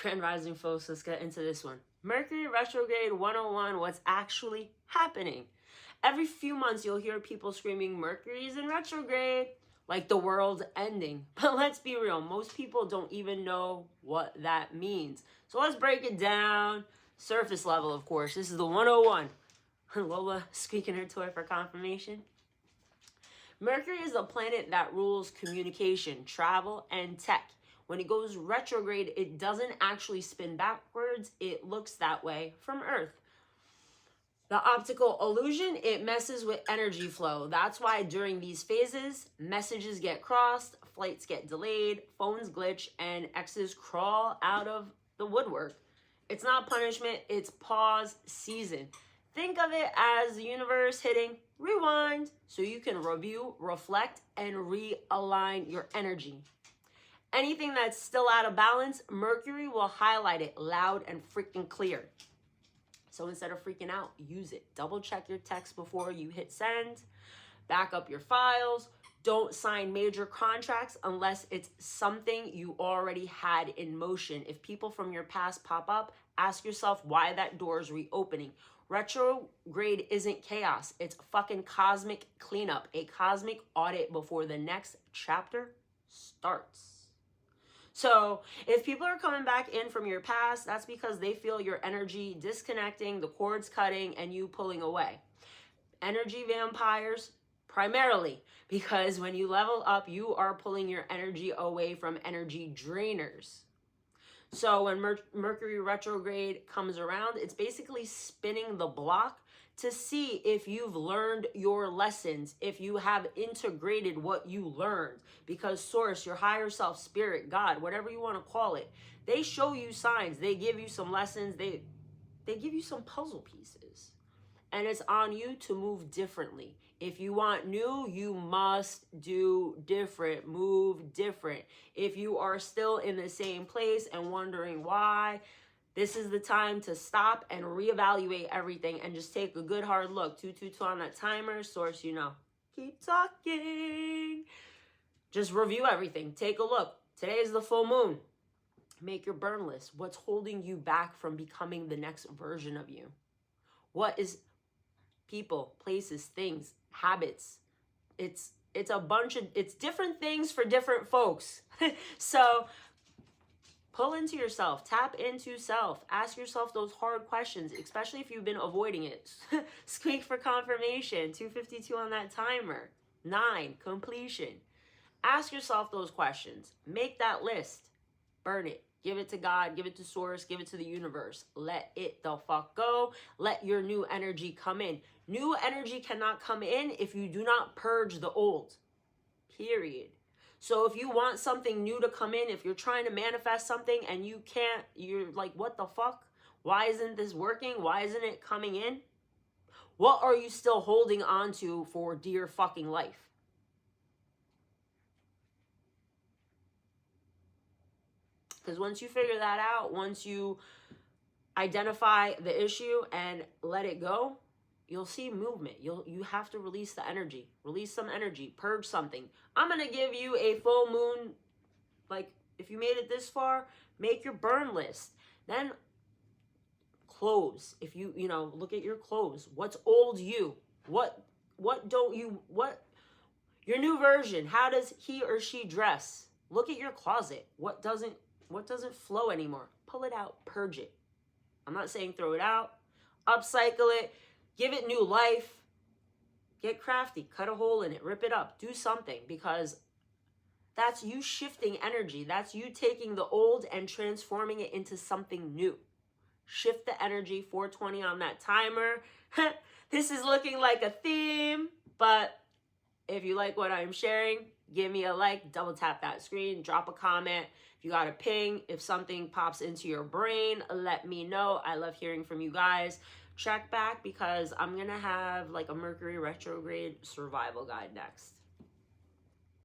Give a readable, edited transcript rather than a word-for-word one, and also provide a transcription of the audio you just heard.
Grand Rising folks, let's get into this one. Mercury Retrograde 101, what's actually happening? Every few months you'll hear people screaming, Mercury's in retrograde, like the world's ending. But let's be real, most people don't even know what that means. So let's break it down. Surface level, of course. This is the 101. Lola squeaking her toy for confirmation. Mercury is the planet that rules communication, travel, and tech. When it goes retrograde, it doesn't actually spin backwards. It looks that way from Earth. The optical illusion, it messes with energy flow. That's why during these phases, messages get crossed, flights get delayed, phones glitch, and exes crawl out of the woodwork. It's not punishment, it's pause season. Think of it as the universe hitting rewind so you can review, reflect, and realign your energy. Anything that's still out of balance, Mercury will highlight it loud and freaking clear. So instead of freaking out, use it. Double check your text before you hit send. Back up your files. Don't sign major contracts unless it's something you already had in motion. If people from your past pop up, ask yourself why that door is reopening. Retrograde isn't chaos. It's fucking cosmic cleanup. A cosmic audit before the next chapter starts. So if people are coming back in from your past, that's because they feel your energy disconnecting, the cords cutting, and you pulling away. Energy vampires, primarily, because when you level up, you are pulling your energy away from energy drainers. So when Mercury retrograde comes around, it's basically spinning the block to see if you've learned your lessons, if you have integrated what you learned. Because Source, your higher self, spirit, God, whatever you want to call it, they show you signs. They give you some lessons. They give you some puzzle pieces. And it's on you to move differently. If you want new, you must do different. Move different. If you are still in the same place and wondering why, this is the time to stop and reevaluate everything and just take a good hard look. 222 on that timer. Source, you know. Keep talking. Just review everything. Take a look. Today is the full moon. Make your burn list. What's holding you back from becoming the next version of you? What is people, places, things, habits? It's a bunch of, it's different things for different folks. So pull into yourself, tap into self, ask yourself those hard questions, especially if you've been avoiding it. Squeak for confirmation, 252 on that timer. 9, completion. Ask yourself those questions. Make that list. Burn it. Give it to God, give it to Source, give it to the universe. Let it the fuck go. Let your new energy come in. New energy cannot come in if you do not purge the old. Period. So if you want something new to come in, if you're trying to manifest something and you can't, you're like, what the fuck? Why isn't this working? Why isn't it coming in? What are you still holding on to for dear fucking life? Because once you figure that out, once you identify the issue and let it go, you'll see movement. You have to release the energy. Release some energy. Purge something. I'm going to give you a full moon. Like, if you made it this far, make your burn list. Then clothes. If you look at your clothes. What's old you? What don't you, your new version. How does he or she dress? Look at your closet. What doesn't flow anymore? Pull it out, purge it. I'm not saying throw it out. Upcycle it, give it new life. Get crafty, cut a hole in it, rip it up, do something, because that's you shifting energy. That's you taking the old and transforming it into something new. Shift the energy, 420 on that timer. This is looking like a theme, but if you like what I'm sharing, give me a like, double tap that screen, drop a comment. If you got a ping, if something pops into your brain, let me know. I love hearing from you guys. Check back because I'm going to have like a Mercury retrograde survival guide next.